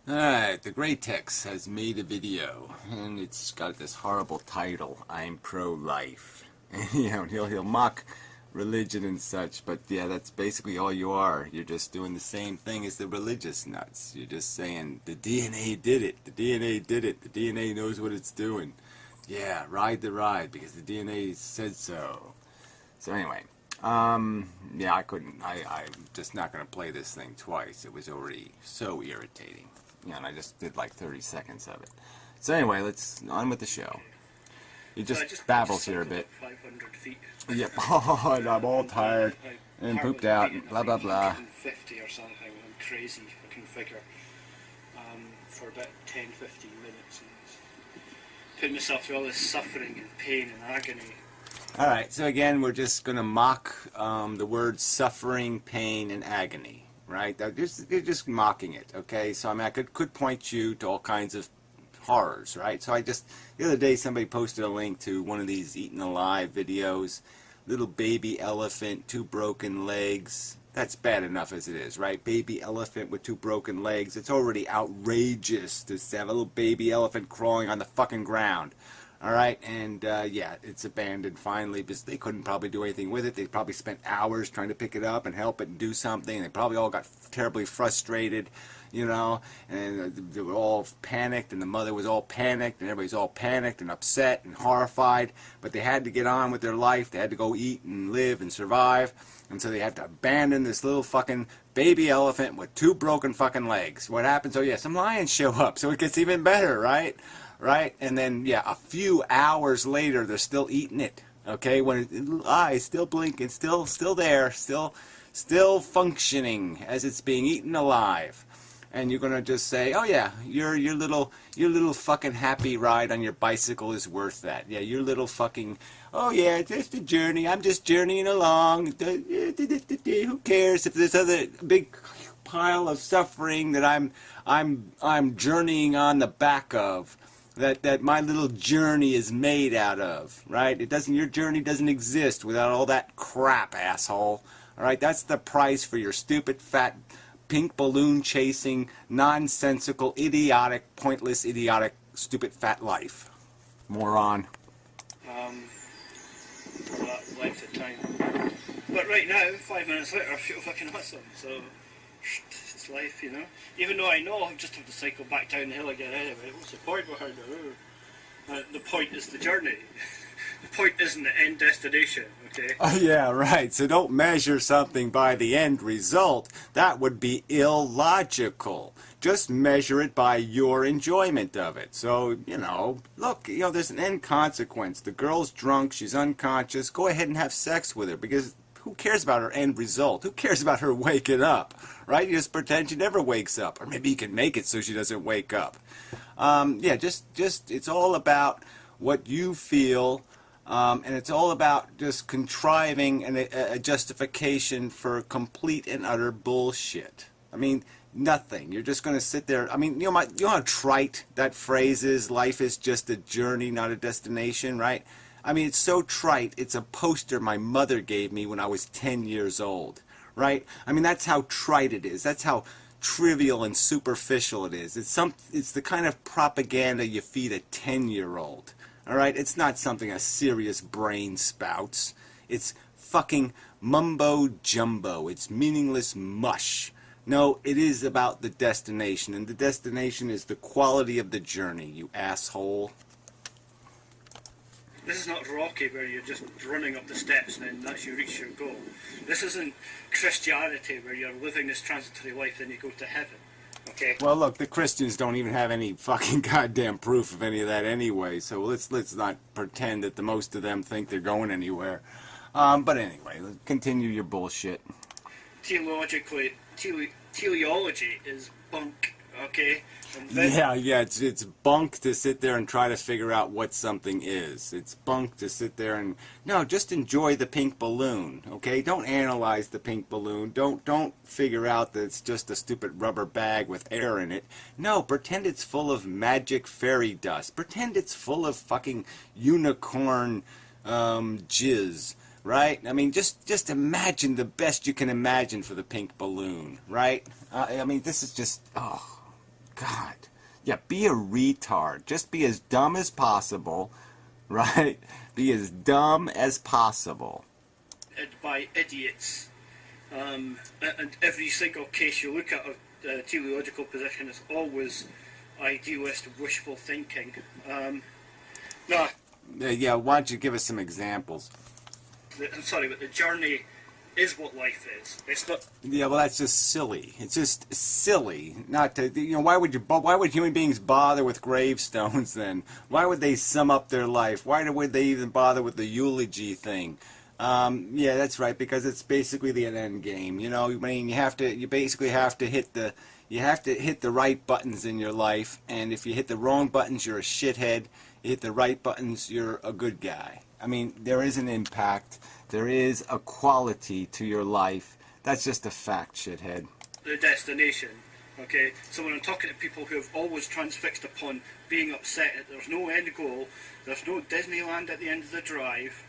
Alright, the Greytex has made a video, and it's got this horrible title, I'm pro-life. You know, he'll mock religion and such, but yeah, that's basically all you are. You're just doing the same thing as the religious nuts. You're just saying, the DNA did it, the DNA did it, the DNA knows what it's doing. Yeah, ride the ride, because the DNA said so. So anyway, yeah, I'm just not going to play this thing twice. It was already so irritating. Yeah, and I just did like 30 seconds of it. So anyway, let's on with the show. He just babbles here a bit. 500 feet. Yep. Oh, and I'm all tired and pooped out and blah blah blah. 150 or something. I'm crazy fucking figure. For about 10, 15 minutes. And put myself through all this suffering and pain and agony. Alright, so again, we're just going to mock the words suffering, pain, and agony. Right? They're just mocking it, okay? So I mean, I could point you to all kinds of horrors, right? So the other day somebody posted a link to one of these eaten alive videos. Little baby elephant, 2 broken legs. That's bad enough as it is, right? Baby elephant with 2 broken legs. It's already outrageous to have a little baby elephant crawling on the fucking ground. Alright, and yeah, it's abandoned finally because they couldn't probably do anything with it. They probably spent hours trying to pick it up and help it and do something. They probably all got terribly frustrated, you know, and they were all panicked, and the mother was all panicked, and everybody's all panicked and upset and horrified, but they had to get on with their life. They had to go eat and live and survive, and so they have to abandon this little fucking baby elephant with 2 broken fucking legs. What happens? Oh yeah, some lions show up, so it gets even better, right? Right? And then, yeah, a few hours later, they're still eating it. Okay? When eyes still blinking, still there, still functioning as it's being eaten alive. And you're gonna just say, oh yeah, your little fucking happy ride on your bicycle is worth that. Yeah, your little fucking, oh yeah, it's just a journey. I'm just journeying along. Who cares if there's other big pile of suffering that I'm journeying on the back of. That my little journey is made out of, right? Your journey doesn't exist without all that crap, asshole. All right, that's the price for your stupid, fat, pink balloon chasing, nonsensical, idiotic, pointless, idiotic, stupid, fat life. Moron. Length of time. But right now, 5 minutes later, I feel fucking awesome. So it's life, you know. Even though I know I just have to cycle back down the hill again anyway. What's the point behind it? The point is the journey. The point isn't the end destination, okay? Oh yeah, right. So don't measure something by the end result. That would be illogical. Just measure it by your enjoyment of it. So, you know, look, you know, there's an end consequence. The girl's drunk, she's unconscious. Go ahead and have sex with her, because who cares about her end result? Who cares about her waking up, right? You just pretend she never wakes up. Or maybe you can make it so she doesn't wake up. Yeah, just it's all about what you feel, and it's all about just contriving a justification for complete and utter bullshit. I mean, nothing. You're just going to sit there. I mean, you know how trite that phrase is? Life is just a journey, not a destination, right? I mean, it's so trite. It's a poster my mother gave me when I was 10 years old, right? I mean, that's how trite it is. That's how trivial and superficial it is. It's the kind of propaganda you feed a 10-year-old, all right? It's not something a serious brain spouts. It's fucking mumbo-jumbo. It's meaningless mush. No, it is about the destination, and the destination is the quality of the journey, you asshole. This is not Rocky where you're just running up the steps and then that's you reach your goal. This isn't Christianity where you're living this transitory life then you go to heaven. Okay? Well, look, the Christians don't even have any fucking goddamn proof of any of that anyway, so let's not pretend that the most of them think they're going anywhere. But anyway, let's continue your bullshit. Teleology is bunk, okay? Yeah, it's bunk to sit there and try to figure out what something is. It's bunk to sit there and no, just enjoy the pink balloon, okay? Don't analyze the pink balloon. Don't figure out that it's just a stupid rubber bag with air in it. No, pretend it's full of magic fairy dust. Pretend it's full of fucking unicorn jizz. Right? I mean, just imagine the best you can imagine for the pink balloon, right? I mean, this is just, oh, God. Yeah, be a retard. Just be as dumb as possible, right? Be as dumb as possible. By idiots. And every single case you look at of the teleological position is always idealist, wishful thinking. No, Yeah, why don't you give us some examples? I'm sorry, but the journey is what life is. It's not. Yeah, well, that's just silly. It's just silly. Not to, why would human beings bother with gravestones then? Why would they sum up their life? Why would they even bother with the eulogy thing? Yeah, that's right, because it's basically the end game. I mean, you basically have to hit the right buttons in your life, and if you hit the wrong buttons, you're a shithead. You hit the right buttons, you're a good guy. I mean, there is an impact. There is a quality to your life. That's just a fact, shithead. The destination. Okay, so when I'm talking to people who have always transfixed upon being upset that there's no end goal, there's no Disneyland at the end of the drive,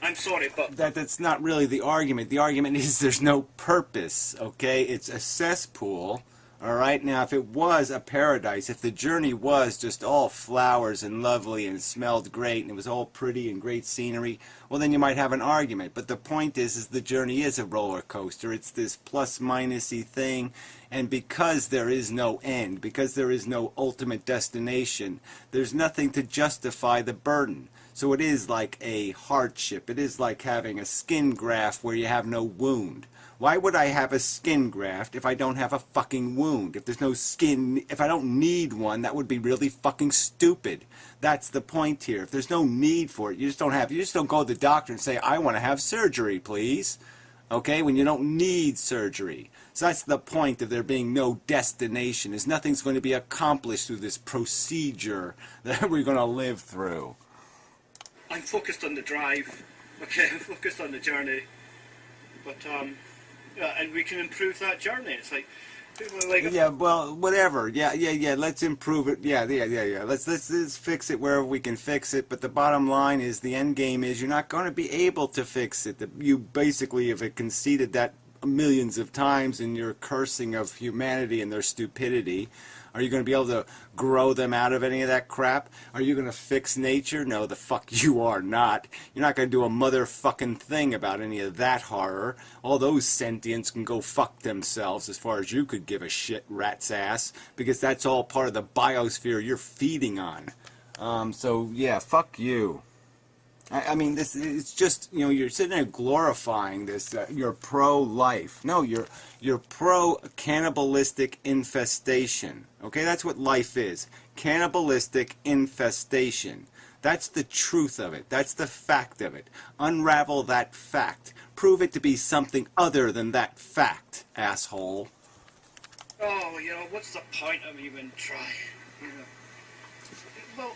I'm sorry, but that's not really the argument. The argument is there's no purpose, okay? It's a cesspool, all right? Now, if it was a paradise, if the journey was just all flowers and lovely and smelled great and it was all pretty and great scenery, well, then you might have an argument. But the point is the journey is a roller coaster. It's this plus-minus-y thing, and because there is no end, because there is no ultimate destination, there's nothing to justify the burden. So it is like a hardship. It is like having a skin graft where you have no wound. Why would I have a skin graft if I don't have a fucking wound? If there's no skin, if I don't need one, that would be really fucking stupid. That's the point here. If there's no need for it, you just don't go to the doctor and say, I want to have surgery, please. Okay, when you don't need surgery. So that's the point of there being no destination, is nothing's going to be accomplished through this procedure that we're going to live through. I'm focused on the drive, okay, I'm focused on the journey, but, yeah, and we can improve that journey. It's like, people are like... Yeah, well, whatever, yeah, let's improve it, yeah, let's fix it wherever we can fix it, but the bottom line is, the end game is, you're not going to be able to fix it. You basically have conceded that millions of times in your cursing of humanity and their stupidity. Are you going to be able to grow them out of any of that crap? Are you going to fix nature? No, the fuck you are not. You're not going to do a motherfucking thing about any of that horror. All those sentients can go fuck themselves as far as you could give a shit, rat's ass, because that's all part of the biosphere you're feeding on. So, yeah, fuck you. I mean, it's just, you're sitting there glorifying this, you're pro-life. No, you're pro-cannibalistic infestation. Okay, that's what life is. Cannibalistic infestation. That's the truth of it. That's the fact of it. Unravel that fact. Prove it to be something other than that fact, asshole. Oh, what's the point of even trying? Well...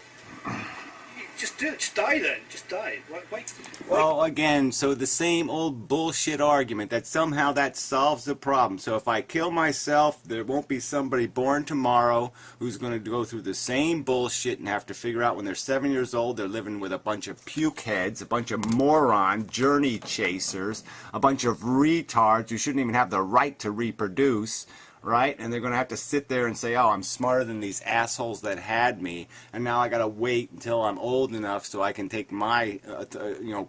Just do it. Just die then. Just die. Why? Well, again, so the same old bullshit argument that somehow that solves the problem. So if I kill myself, there won't be somebody born tomorrow who's going to go through the same bullshit and have to figure out when they're 7 years old they're living with a bunch of puke heads, a bunch of moron journey chasers, a bunch of retards who shouldn't even have the right to reproduce. Right? And they're going to have to sit there and say, oh, I'm smarter than these assholes that had me, and now I got to wait until I'm old enough so I can take my,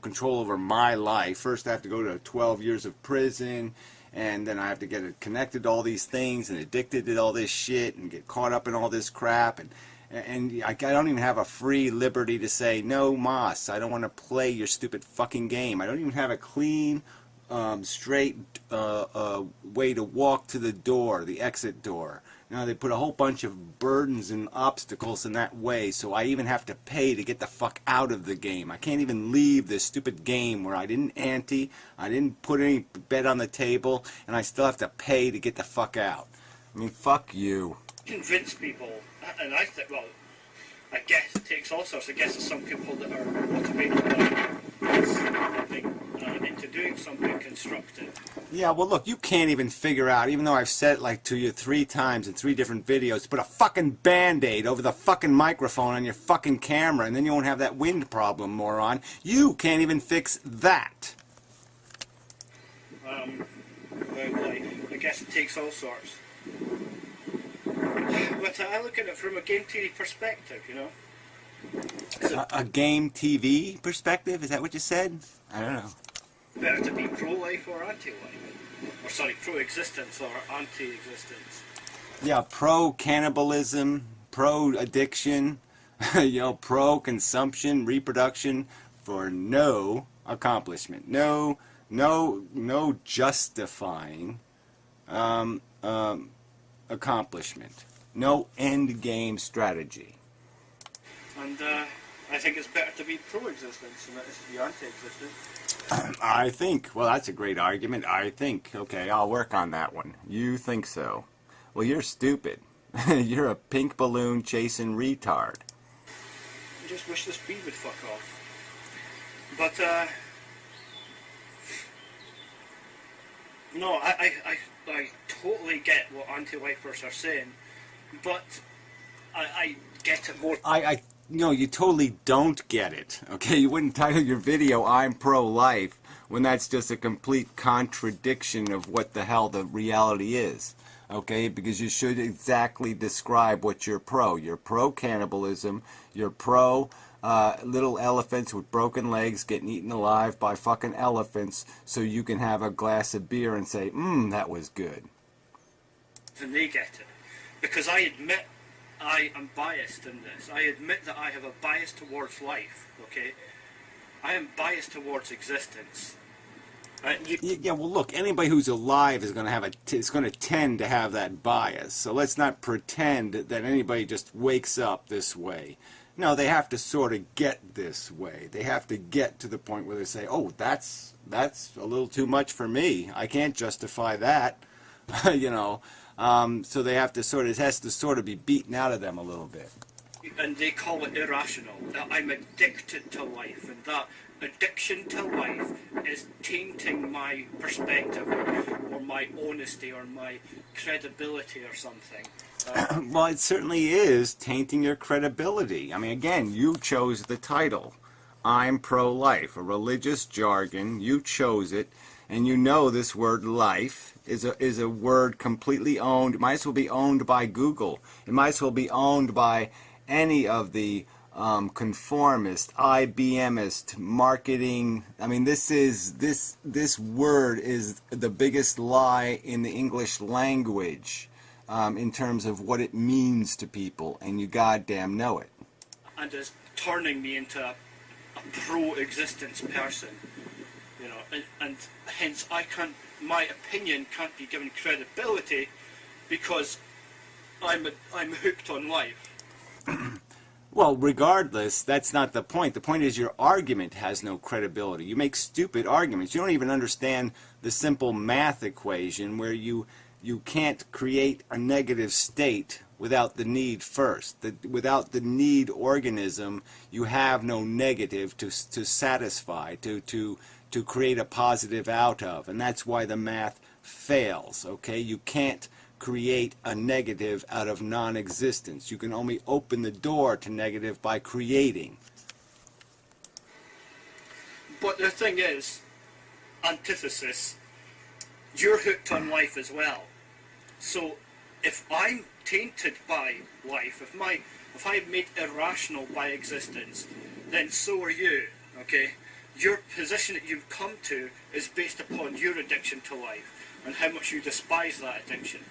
control over my life. First I have to go to 12 years of prison, and then I have to get connected to all these things and addicted to all this shit and get caught up in all this crap, and I don't even have a free liberty to say, no, Moss, I don't want to play your stupid fucking game. I don't even have a clean, straight way to walk to the door, the exit door. Now they put a whole bunch of burdens and obstacles in that way, so I even have to pay to get the fuck out of the game. I can't even leave this stupid game where I didn't ante, I didn't put any bet on the table, and I still have to pay to get the fuck out. I mean, fuck you. Convince people, and I think, well, I guess it takes all sorts. I guess there's some people that are motivated by something, into doing something constructive. Yeah, well, look, you can't even figure out, even though I've said it like to you 3 times in 3 different videos, to put a fucking Band-Aid over the fucking microphone on your fucking camera, and then you won't have that wind problem, moron. You can't even fix that. Well, I guess it takes all sorts. But but I look at it from a game theory perspective, you know. So A game TV perspective? Is that what you said? I don't know. better to be pro-life or anti-life, or sorry, pro-existence or anti-existence. Yeah, pro-cannibalism, pro-addiction, you know, pro-consumption, reproduction for no accomplishment. No justifying accomplishment. No end game strategy. And I think it's better to be pro-existence than it is to be anti-existence. I think, well, that's a great argument. I think, okay, I'll work on that one. You think so? Well, you're stupid. You're a pink balloon chasing retard. I just wish this bee would fuck off. But, no, I totally get what anti-lifers are saying, but I get it more. No, you totally don't get it. Okay, you wouldn't title your video "I'm pro-life" when that's just a complete contradiction of what the hell the reality is. Okay, because you should exactly describe what you're pro. You're pro-cannibalism. You're pro little elephants with broken legs getting eaten alive by fucking elephants, so you can have a glass of beer and say, that was good. And they get it, because I admit I am biased in this. I admit that I have a bias towards life, okay? I am biased towards existence. Yeah, well, look, anybody who's alive is going to have is going to tend to have that bias. So let's not pretend that anybody just wakes up this way. No, they have to sort of get this way. They have to get to the point where they say, "Oh, that's a little too much for me. I can't justify that," you know. So they have to it has to sort of be beaten out of them a little bit. And they call it irrational, that I'm addicted to life, and that addiction to life is tainting my perspective or my honesty or my credibility or something. Well, it certainly is tainting your credibility. I mean, again, you chose the title. I'm pro-life, a religious jargon. You chose it, and you know this word life is a word completely owned. It might as well be owned by Google. It might as well be owned by any of the conformist, IBMist, marketing. I mean, this word is the biggest lie in the English language in terms of what it means to people, and you goddamn know it. And is turning me into a pro-existence person, you know, and hence my opinion can't be given credibility because I'm hooked on life. Well, regardless, that's not the point. The point is your argument has no credibility. You make stupid arguments. You don't even understand the simple math equation where you can't create a negative state without the need first. Without the need organism, you have no negative to satisfy, to create a positive out of. And that's why the math fails, okay? You can't create a negative out of non-existence. You can only open the door to negative by creating. But the thing is, antithesis, you're hooked on life as well. So if I'm tainted by life, if I'm made irrational by existence, then so are you, okay? Your position that you've come to is based upon your addiction to life and how much you despise that addiction.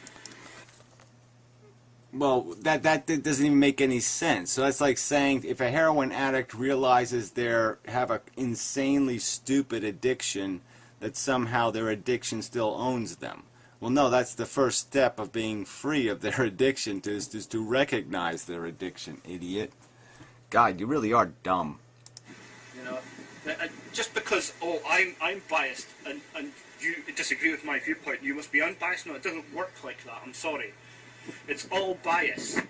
Well, that doesn't even make any sense. So that's like saying if a heroin addict realizes they have an insanely stupid addiction, that somehow their addiction still owns them. Well, no, that's the first step of being free of their addiction, is to recognize their addiction, idiot. God, you really are dumb. You know, just because, I'm biased and you disagree with my viewpoint, you must be unbiased. No, it doesn't work like that. I'm sorry. It's all bias.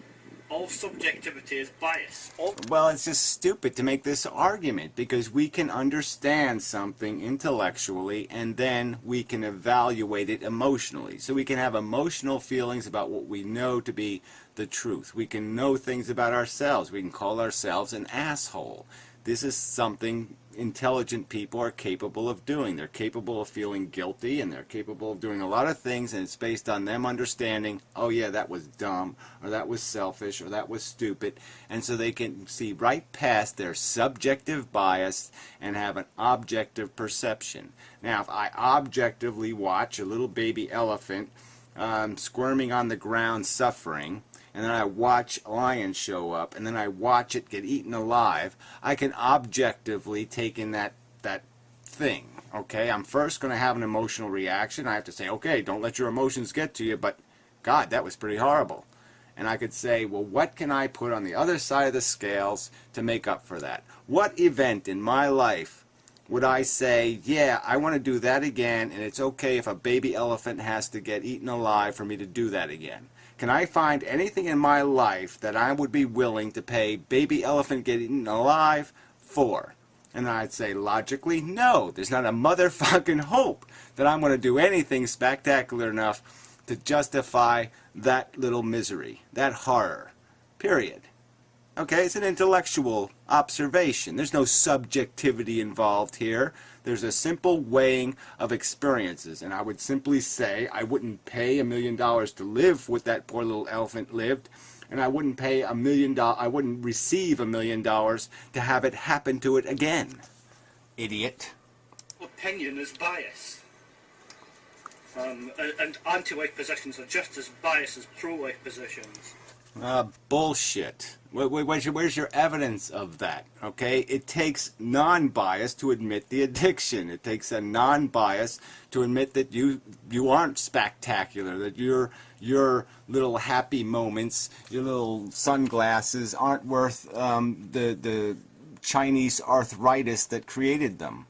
All subjectivity is bias. Well, it's just stupid to make this argument because we can understand something intellectually and then we can evaluate it emotionally. So we can have emotional feelings about what we know to be the truth. We can know things about ourselves. We can call ourselves an asshole. This is something intelligent people are capable of doing. They're capable of feeling guilty, and they're capable of doing a lot of things, and it's based on them understanding, oh yeah, that was dumb, or that was selfish, or that was stupid, and so they can see right past their subjective bias and have an objective perception. Now, if I objectively watch a little baby elephant squirming on the ground suffering, and then I watch a lion show up, and then I watch it get eaten alive, I can objectively take in that thing, okay? I'm first going to have an emotional reaction. I have to say, okay, don't let your emotions get to you, but God, that was pretty horrible. And I could say, well, what can I put on the other side of the scales to make up for that? What event in my life would I say, yeah, I want to do that again, and it's okay if a baby elephant has to get eaten alive for me to do that again? Can I find anything in my life that I would be willing to pay baby elephant get eaten alive for? And I'd say, logically, no. There's not a motherfucking hope that I'm going to do anything spectacular enough to justify that little misery, that horror. Period. Okay, it's an intellectual observation. There's no subjectivity involved here. There's a simple weighing of experiences, and I would simply say I wouldn't pay $1 million to live what that poor little elephant lived, and I wouldn't pay $1 million. I wouldn't receive $1 million to have it happen to it again. Idiot. Opinion is bias. And anti-life positions are just as biased as pro-life positions. Bullshit. Where's your evidence of that? Okay, it takes non-bias to admit the addiction. It takes a non-bias to admit that you aren't spectacular, that your little happy moments, your little sunglasses aren't worth the Chinese arthritis that created them.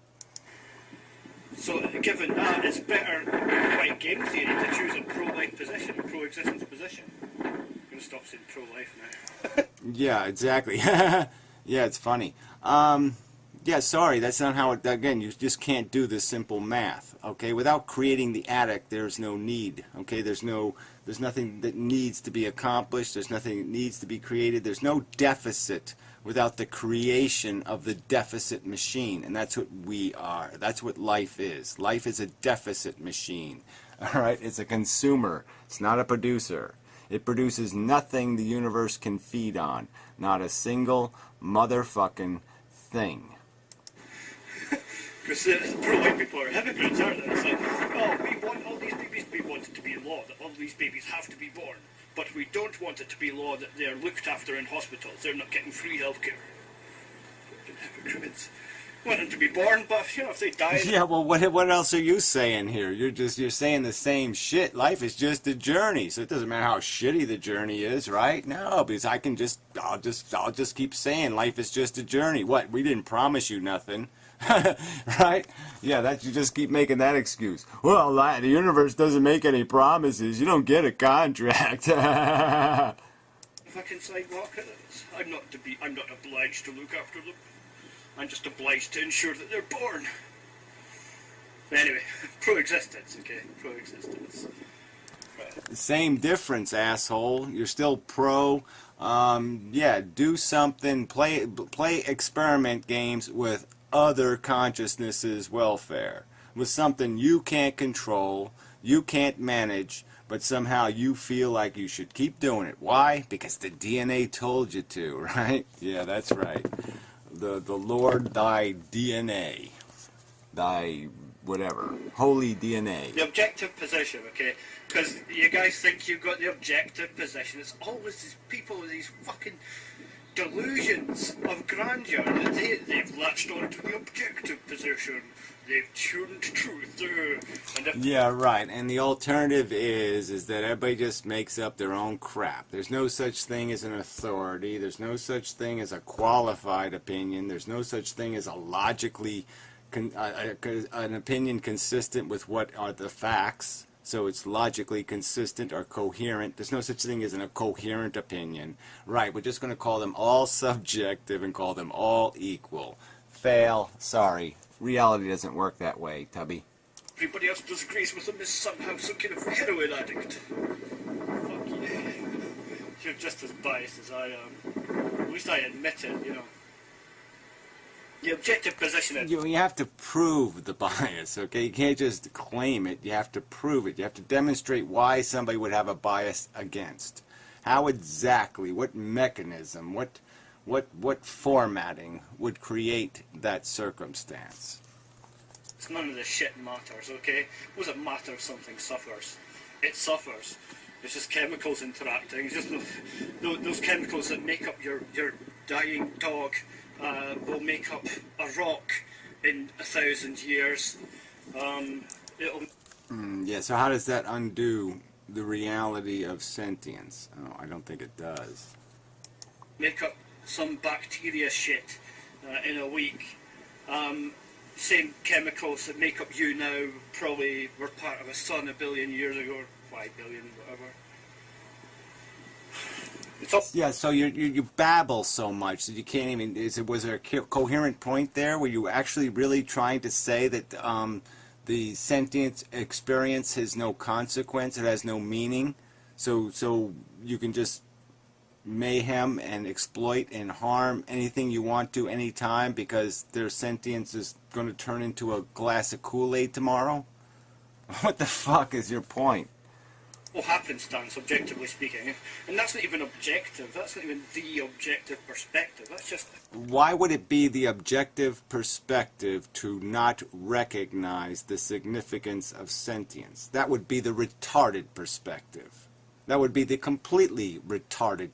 So, given that, it's better, like game theory, to choose a pro-life position, a pro-existence position. I'm going to stop saying pro-life now. Yeah, exactly. Yeah, it's funny. Yeah, sorry, that's not how it, again, you just can't do this simple math, okay? Without creating the addict, there's no need, okay? There's nothing that needs to be accomplished, there's nothing that needs to be created, there's no deficit without the creation of the deficit machine, and that's what we are. That's what life is. Life is a deficit machine, all right? It's a consumer. It's not a producer. It produces nothing the universe can feed on. Not a single motherfucking thing. Because the pro-life people are hypocrites, aren't they? It's like, oh, we want all these babies, we want it to be law that all these babies have to be born. But we don't want it to be law that they're looked after in hospitals. They're not getting free healthcare. Hypocrites. Want them to be born, but, you know, if they die... Yeah, well, what else are you saying here? You're saying the same shit. Life is just a journey, so it doesn't matter how shitty the journey is, right? No, because I'll just keep saying life is just a journey. What? We didn't promise you nothing. Right? Yeah, you just keep making that excuse. Well, the universe doesn't make any promises. You don't get a contract. If I can sidewalk it, I'm not obliged to look after them. I'm just obliged to ensure that they're born. But anyway, pro-existence, okay? Pro-existence. Right. Same difference, asshole. You're still pro. Yeah, do something. Play experiment games with other consciousnesses' welfare. With something you can't control, you can't manage, but somehow you feel like you should keep doing it. Why? Because the DNA told you to, right? Yeah, that's right. The Lord, thy DNA, thy whatever, holy DNA. The objective position, okay? Because you guys think you've got the objective position. It's always these people with these fucking delusions of grandeur that they've latched onto the objective position. They've tuned truth. Yeah, right. And the alternative is that everybody just makes up their own crap. There's no such thing as an authority. There's no such thing as a qualified opinion. There's no such thing as a logically an opinion consistent with what are the facts. So it's logically consistent or coherent. There's no such thing as a coherent opinion. Right, we're just going to call them all subjective and call them all equal. Fail. Sorry. Reality doesn't work that way, Tubby. Everybody else disagrees with them is somehow some kind of heroin addict. Fuck yeah. You're just as biased as I am. At least I admit it, you know. The objective position. You have to prove the bias, okay? You can't just claim it. You have to prove it. You have to demonstrate why somebody would have a bias against. How exactly, what mechanism, what formatting would create that circumstance? It's none of this shit matters, okay? What does it matter if something suffers? It suffers. It's just chemicals interacting. It's just those chemicals that make up your dying dog will make up a rock in 1,000 years. Yeah, so how does that undo the reality of sentience? Oh, I don't think it does. Make up some bacteria shit in a week. Same chemicals that make up you now probably were part of a sun 1 billion years ago, or 5 billion, whatever. Yeah, so you babble so much that you can't even. Was there a coherent point there? Were you actually really trying to say that the sentient experience has no consequence, it has no meaning, so you can just mayhem and exploit and harm anything you want to anytime because their sentience is going to turn into a glass of Kool-Aid tomorrow? What the fuck is your point? Well, happenstance, objectively speaking, and that's not even objective. That's not even the objective perspective. That's just. Why would it be the objective perspective to not recognize the significance of sentience? That would be the retarded perspective. That would be the completely retarded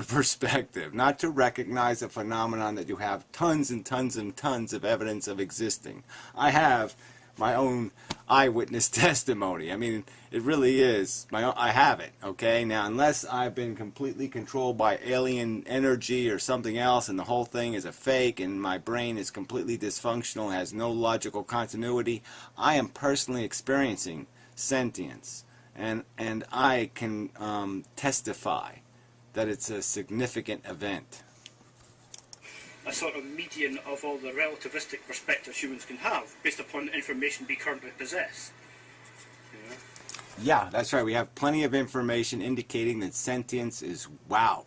perspective, not to recognize a phenomenon that you have tons and tons and tons of evidence of existing. I have my own eyewitness testimony. I mean, it really is. I have it, okay? Now, unless I've been completely controlled by alien energy or something else and the whole thing is a fake and my brain is completely dysfunctional, has no logical continuity, I am personally experiencing sentience. And I can testify that it's a significant event. A sort of median of all the relativistic perspectives humans can have based upon the information we currently possess. Yeah, that's right. We have plenty of information indicating that sentience is wow,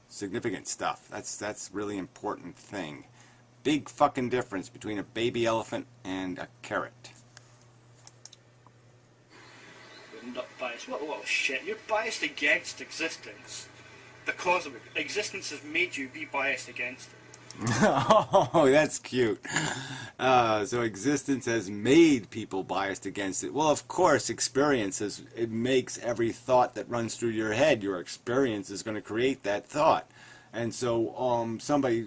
significant stuff. That's really important thing. Big fucking difference between a baby elephant and a carrot. Not biased. What a lot of shit. You're biased against existence. Because of it. Existence has made you be biased against it. Oh, that's cute. So existence has made people biased against it. Well, of course, it makes every thought that runs through your head. Your experience is going to create that thought. And so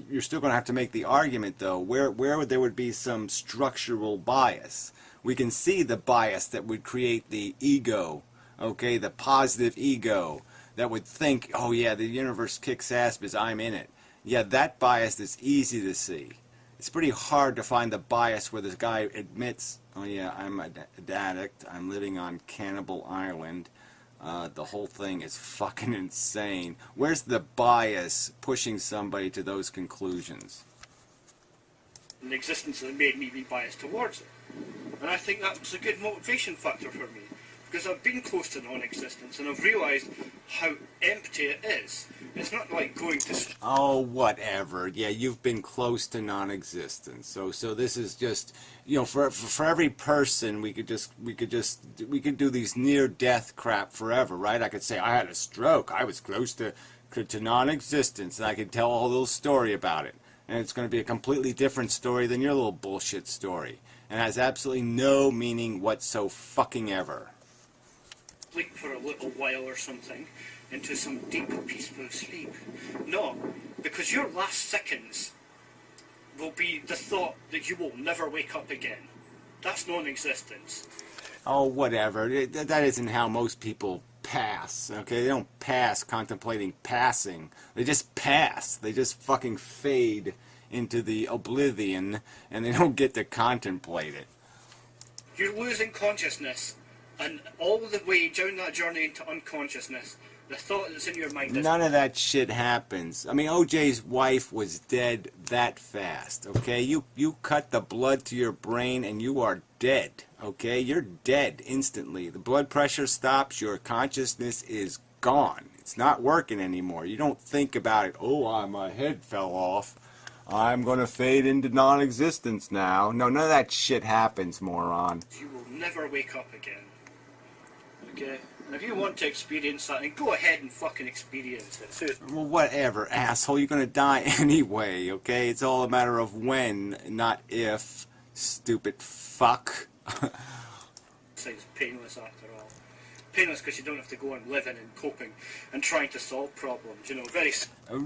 you're still going to have to make the argument, though, where there would be some structural bias. We can see the bias that would create the ego, okay, the positive ego that would think, oh yeah, the universe kicks ass because I'm in it. Yeah, that bias is easy to see. It's pretty hard to find the bias where this guy admits, oh yeah, I'm an addict, I'm living on Cannibal Island, the whole thing is fucking insane. Where's the bias pushing somebody to those conclusions? And existence has made me be biased towards it. And I think that was a good motivation factor for me. Because I've been close to non-existence and I've realised how empty it is. It's not like going to... Oh, whatever. Yeah, you've been close to non-existence. So this is just, you know, for every person, we could do these near-death crap forever, right? I could say I had a stroke. I was close to non-existence, and I could tell a whole little story about it. And it's going to be a completely different story than your little bullshit story. And has absolutely no meaning whatsoever. Sleep for a little while or something into some deep, peaceful sleep. No, because your last seconds will be the thought that you will never wake up again. That's non-existence. Oh, whatever. That isn't how most people pass, okay? They don't pass contemplating passing. They just pass. They just fucking fade into the oblivion, and they don't get to contemplate it. You're losing consciousness, and all the way down that journey into unconsciousness, the thought that's in your mind is... None of that shit happens. I mean, OJ's wife was dead that fast, okay? You cut the blood to your brain and you are dead, okay? You're dead instantly. The blood pressure stops, your consciousness is gone. It's not working anymore. You don't think about it, oh, my head fell off. I'm gonna fade into non-existence now. No, none of that shit happens, moron. You will never wake up again. Okay? And if you want to experience that, then go ahead and fucking experience it. So, Well, whatever, asshole. You're gonna die anyway, okay? It's all a matter of when, not if. Stupid fuck. it's painless after all. Painless because you don't have to go on living and coping and trying to solve problems. You know, very.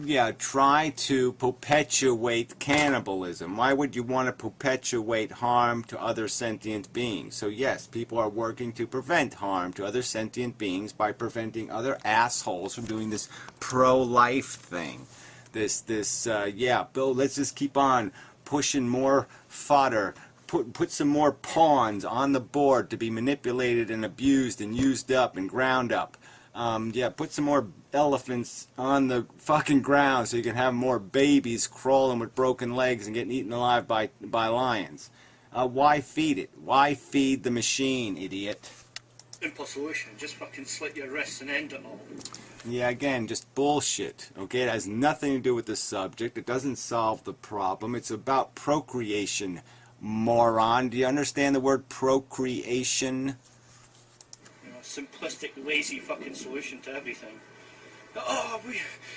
Yeah, try to perpetuate cannibalism. Why would you want to perpetuate harm to other sentient beings? So yes, people are working to prevent harm to other sentient beings by preventing other assholes from doing this pro-life thing. Yeah, Bill, let's just keep on pushing more fodder. Put some more pawns on the board to be manipulated and abused and used up and ground up. Yeah, put some more elephants on the fucking ground so you can have more babies crawling with broken legs and getting eaten alive by lions. Why feed it? Why feed the machine, idiot? Simple solution. Just fucking slit your wrists and end it all. Yeah, again, just bullshit. Okay, it has nothing to do with the subject. It doesn't solve the problem. It's about procreation, moron. Do you understand the word procreation? You know, simplistic, lazy fucking solution to everything.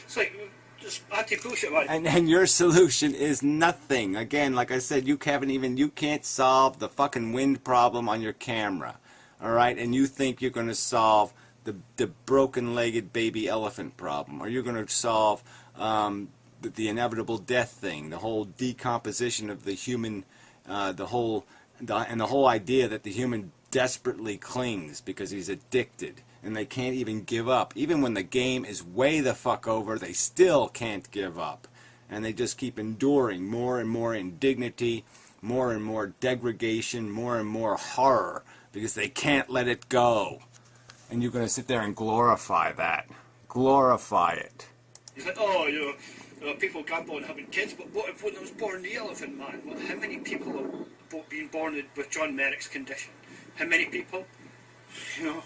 It's like just anti-bullshit, man. And your solution is nothing. Again, like I said, you can't solve the fucking wind problem on your camera. All right, and you think you're going to solve the broken-legged baby elephant problem, or you're going to solve the inevitable death thing, the whole decomposition of the human, the whole idea that the human desperately clings because he's addicted and they can't even give up. Even when the game is way the fuck over, they still can't give up, and they just keep enduring more and more indignity, more and more degradation, more and more horror because they can't let it go. And you're going to sit there and glorify that. Glorify it. He's like, people gamble on having kids, but what if when I was born the elephant man? Well, how many people have been born with John Merrick's condition? How many people? You know?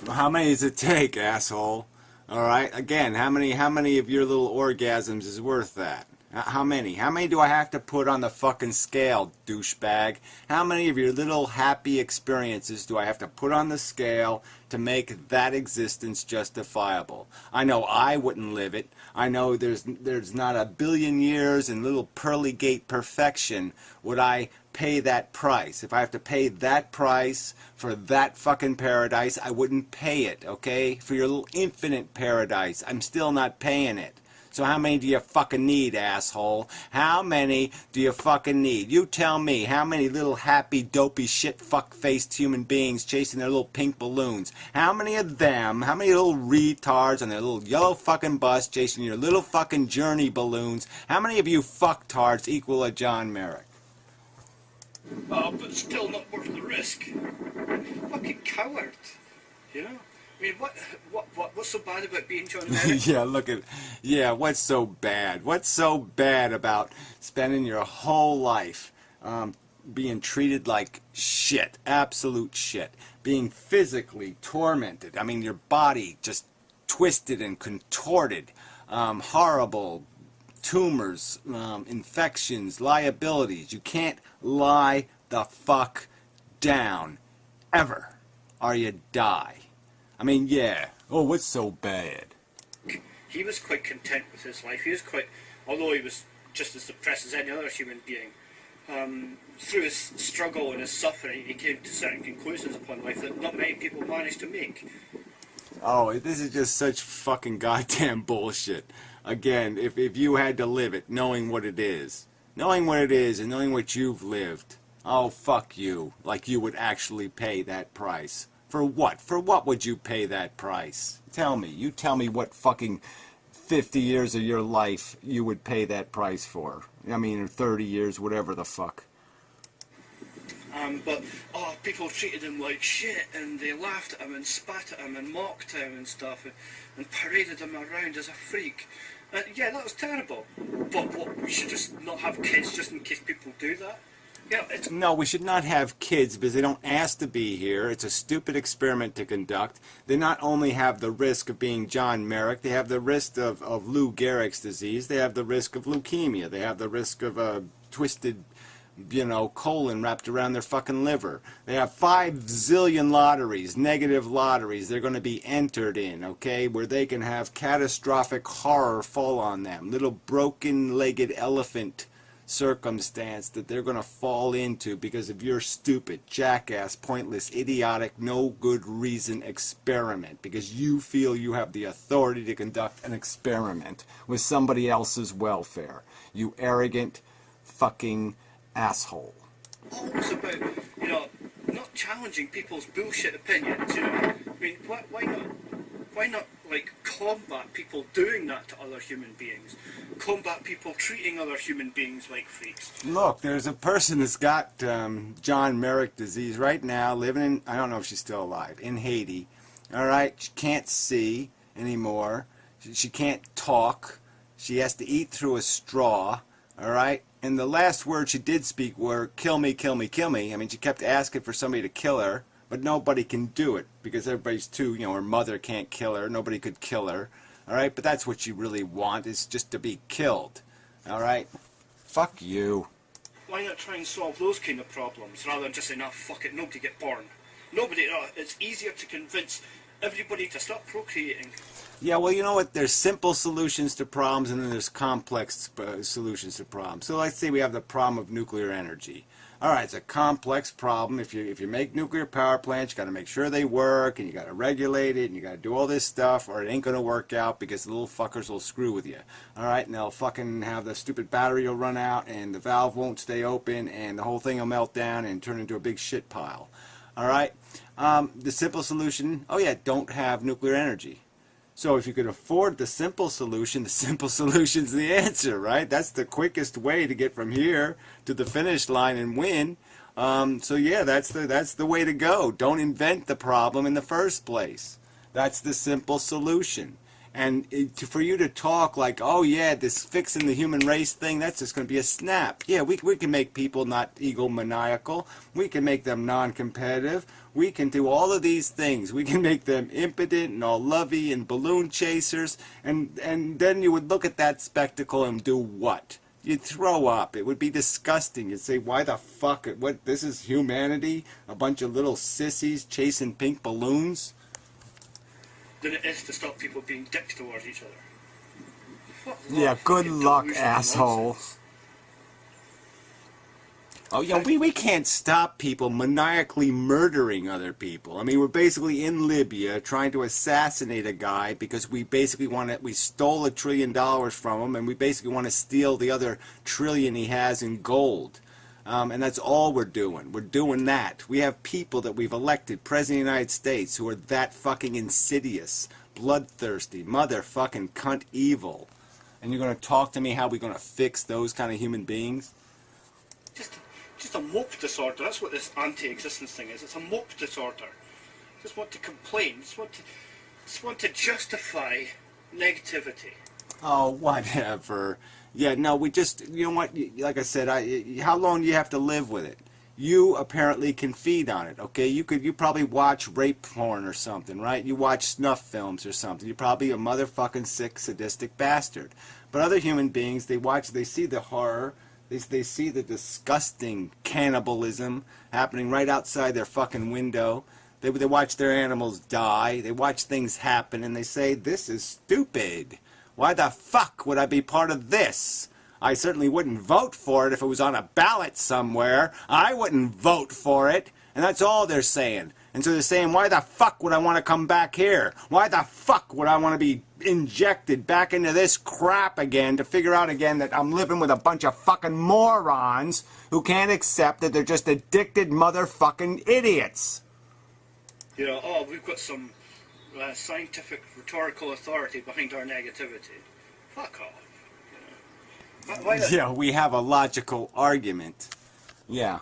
Well, how many does it take, asshole? All right. Again, how many of your little orgasms is worth that? How many? How many do I have to put on the fucking scale, douchebag? How many of your little happy experiences do I have to put on the scale to make that existence justifiable? I know I wouldn't live it. I know there's not a billion years in little pearly gate perfection would I pay that price. If I have to pay that price for that fucking paradise, I wouldn't pay it, okay? For your little infinite paradise, I'm still not paying it. So how many do you fucking need, asshole? How many do you fucking need? You tell me, how many little happy, dopey, shit-fuck-faced human beings chasing their little pink balloons? How many of them, how many little retards on their little yellow fucking bus chasing your little fucking journey balloons? How many of you fucktards equal a John Merrick? But still not worth the risk. Fucking coward. You know? I mean, what's so bad about being John Merrick? What's so bad? What's so bad about spending your whole life being treated like shit, absolute shit, being physically tormented? I mean, your body just twisted and contorted, horrible tumors, infections, liabilities. You can't lie the fuck down, ever, or you die. I mean, yeah. Oh, what's so bad? He was quite content with his life. He was quite, although he was just as depressed as any other human being, through his struggle and his suffering, he came to certain conclusions upon life that not many people managed to make. Oh, this is just such fucking goddamn bullshit. Again, if you had to live it, knowing what it is and knowing what you've lived, oh, fuck you. Like you would actually pay that price. For what? For what would you pay that price? Tell me. You tell me what fucking 50 years of your life you would pay that price for. I mean, or 30 years, whatever the fuck. But people treated him like shit, and they laughed at him and spat at him and mocked him and stuff, and paraded him around as a freak. Yeah, that was terrible. But what, we should just not have kids just in case people do that? Yeah, it's No, we should not have kids because they don't ask to be here. It's a stupid experiment to conduct. They not only have the risk of being John Merrick, they have the risk of Lou Gehrig's disease, they have the risk of leukemia, they have the risk of a twisted, colon wrapped around their fucking liver. They have 5 zillion lotteries, negative lotteries they're going to be entered in, okay, where they can have catastrophic horror fall on them. Little broken-legged elephant circumstance that they're going to fall into because of your stupid, jackass, pointless, idiotic, no good reason experiment, because you feel you have the authority to conduct an experiment with somebody else's welfare. You arrogant fucking asshole. always about, not challenging people's bullshit opinions, I mean, why not, like, combat people doing that to other human beings? Combat people treating other human beings like freaks. Look, there's a person that's got John Merrick disease right now, living in, I don't know if she's still alive, in Haiti. All right, she can't see anymore. She can't talk. She has to eat through a straw. All right, and the last words she did speak were, "Kill me, kill me, kill me." I mean, she kept asking for somebody to kill her, but nobody can do it because everybody's too, her mother can't kill her. Nobody could kill her. All right, but that's what you really want, is just to be killed. All right, fuck you. Why not try and solve those kind of problems rather than just say, "Nah, fuck it, nobody get born." Nobody. It's easier to convince everybody to stop procreating. Yeah, well, you know what? There's simple solutions to problems, and then there's complex solutions to problems. So let's say we have the problem of nuclear energy. All right, it's a complex problem. If you make nuclear power plants, you got to make sure they work, and you got to regulate it, and you got to do all this stuff, or it ain't going to work out because the little fuckers will screw with you. All right, and they'll fucking have the stupid battery will run out, and the valve won't stay open, and the whole thing will melt down and turn into a big shit pile. All right, the simple solution, oh yeah, don't have nuclear energy. So if you could afford the simple solution's the answer, right? That's the quickest way to get from here to the finish line and win. So yeah, that's the way to go. Don't invent the problem in the first place. That's the simple solution. And for you to talk like, oh yeah, this fixing the human race thing, that's just going to be a snap. Yeah, we can make people not egomaniacal. We can make them non-competitive. We can do all of these things. We can make them impotent and all lovey and balloon chasers. And then you would look at that spectacle and do what? You'd throw up. It would be disgusting. You'd say, why the fuck? What? This is humanity? A bunch of little sissies chasing pink balloons? Than it is to stop people being dicks towards each other. Yeah, good luck, asshole. Nonsense. Oh yeah, we can't stop people maniacally murdering other people. I mean, we're basically in Libya trying to assassinate a guy because we basically we stole $1 trillion from him, and we basically want to steal the other trillion he has in gold. And that's all we're doing. We're doing that. We have people that we've elected, President of the United States, who are that fucking insidious, bloodthirsty, motherfucking cunt evil. And you're going to talk to me how we're going to fix those kind of human beings? Just a mope disorder. That's what this anti-existence thing is. It's a mope disorder. Just want to complain. Just want to justify negativity. Oh, whatever. Yeah, no, we just, you know what, like I said, how long do you have to live with it? You apparently can feed on it, okay? You probably watch rape porn or something, right? You watch snuff films or something. You're probably a motherfucking sick, sadistic bastard. But other human beings, they see the horror, they see the disgusting cannibalism happening right outside their fucking window. They watch their animals die. They watch things happen, and they say, this is stupid. Why the fuck would I be part of this? I certainly wouldn't vote for it if it was on a ballot somewhere. I wouldn't vote for it. And that's all they're saying. And so they're saying, why the fuck would I want to come back here? Why the fuck would I want to be injected back into this crap again to figure out again that I'm living with a bunch of fucking morons who can't accept that they're just addicted motherfucking idiots? We've got some scientific rhetorical authority behind our negativity. Fuck off. Yeah, we have a logical argument. Yeah.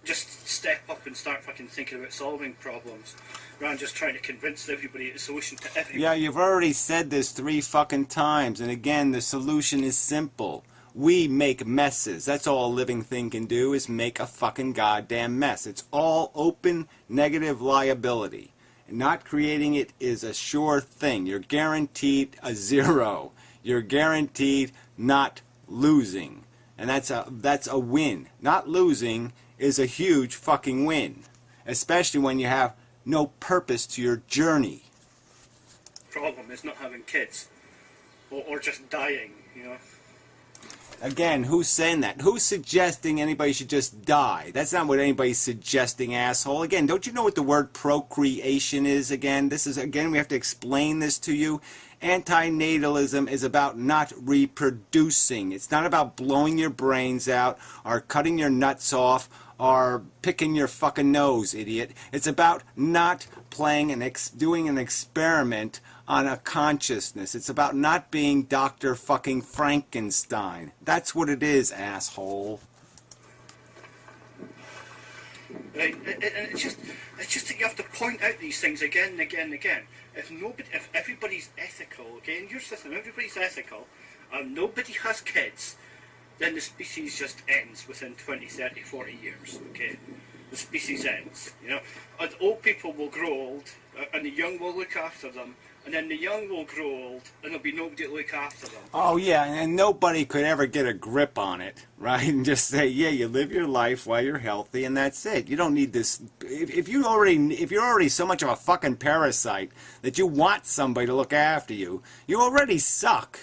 Just step up and start fucking thinking about solving problems rather than just trying to convince everybody the solution to everything. Yeah, you've already said this 3 fucking times, and again, the solution is simple. We make messes. That's all a living thing can do, is make a fucking goddamn mess. It's all open negative liability. And not creating it is a sure thing. You're guaranteed a zero. You're guaranteed not losing. And that's a win. Not losing is a huge fucking win. Especially when you have no purpose to your journey. Problem is not having kids. Or just dying, you know. Again, who's saying that? Who's suggesting anybody should just die? That's not what anybody's suggesting, asshole. Again, don't you know what the word procreation is again? This is, again, we have to explain this to you. Antinatalism is about not reproducing. It's not about blowing your brains out or cutting your nuts off or picking your fucking nose, idiot. It's about not playing doing an experiment on a consciousness. It's about not being Dr. fucking Frankenstein. That's what it is, asshole. Right, and it's just that you have to point out these things again and again and again. If everybody's ethical, okay, in your system, everybody's ethical, and nobody has kids, then the species just ends within 20, 30, 40 years, okay? The species ends, you know? And old people will grow old, and the young will look after them, and then the young will grow old, and there'll be nobody to look after them. Oh yeah, and nobody could ever get a grip on it, right? And just say, yeah, you live your life while you're healthy, and that's it. You don't need this. If you're already so much of a fucking parasite that you want somebody to look after you, you already suck.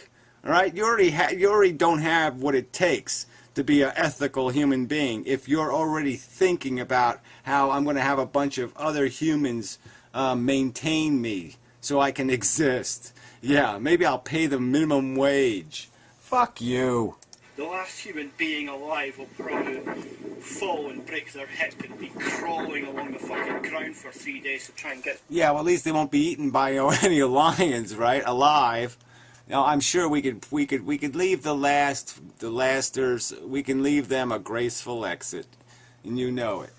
All right, you already don't have what it takes to be an ethical human being. If you're already thinking about how I'm going to have a bunch of other humans maintain me so I can exist. Yeah, maybe I'll pay the minimum wage. Fuck you. The last human being alive will probably fall and break their hip and be crawling along the fucking ground for 3 days to try and get... Yeah, well, at least they won't be eaten by any lions, right? Alive. Now, I'm sure we could leave the lasters. We can leave them a graceful exit, and you know it.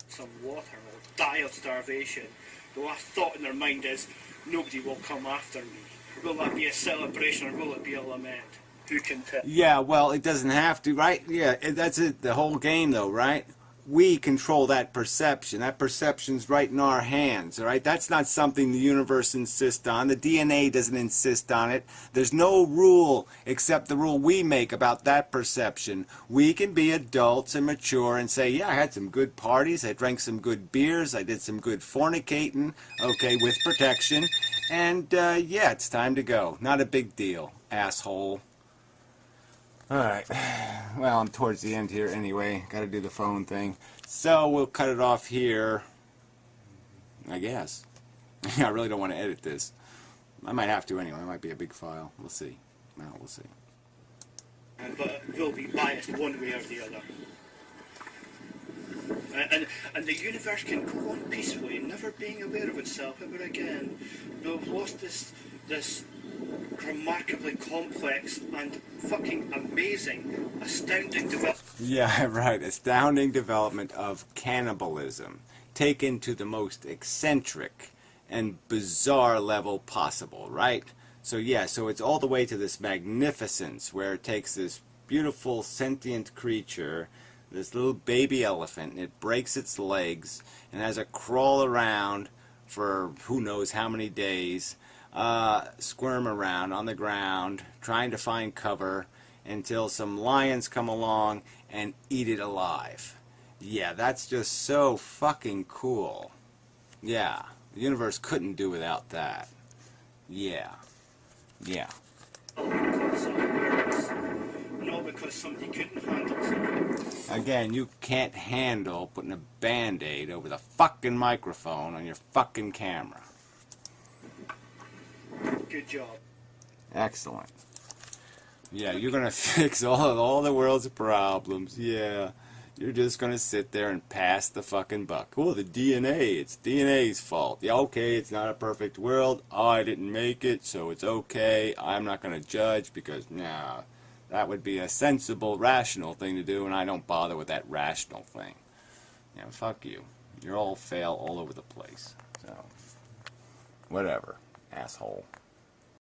Some water will die of starvation. The last thought in their mind is, nobody will come after me. Will that be a celebration or will it be a lament? Who can tell? Yeah, well, it doesn't have to, right? Yeah, that's it. The whole game, though, right? We control that perception. That perception's right in our hands, all right? That's not something the universe insists on. The DNA doesn't insist on it. There's no rule except the rule we make about that perception. We can be adults and mature and say, yeah, I had some good parties. I drank some good beers. I did some good fornicating, okay, with protection. And, yeah, it's time to go. Not a big deal, asshole. Alright, well, I'm towards the end here anyway. Gotta do the phone thing. So, we'll cut it off here. I guess. I really don't want to edit this. I might have to anyway. It might be a big file. We'll see. Well, we'll see. But we'll be biased one way or the other. And the universe can go on peacefully, never being aware of itself ever again. We've lost this remarkably complex and fucking amazing, astounding development. Yeah, right. Astounding development of cannibalism, taken to the most eccentric and bizarre level possible, right? So yeah, so it's all the way to this magnificence where it takes this beautiful sentient creature, this little baby elephant, and it breaks its legs and has it crawl around for who knows how many days, squirm around on the ground, trying to find cover until some lions come along and eat it alive. Yeah, that's just so fucking cool. Yeah, the universe couldn't do without that. Yeah. Yeah. No, because somebody couldn't handle something. Again, you can't handle putting a Band-Aid over the fucking microphone on your fucking camera. Good job. Excellent. Yeah, you're gonna fix all the world's problems. Yeah. You're just gonna sit there and pass the fucking buck. Oh, the DNA, it's DNA's fault. Yeah, okay, it's not a perfect world. I didn't make it, so it's okay. I'm not gonna judge because, nah, that would be a sensible, rational thing to do, and I don't bother with that rational thing. Yeah, fuck you. You're all fail all over the place. So, whatever, asshole.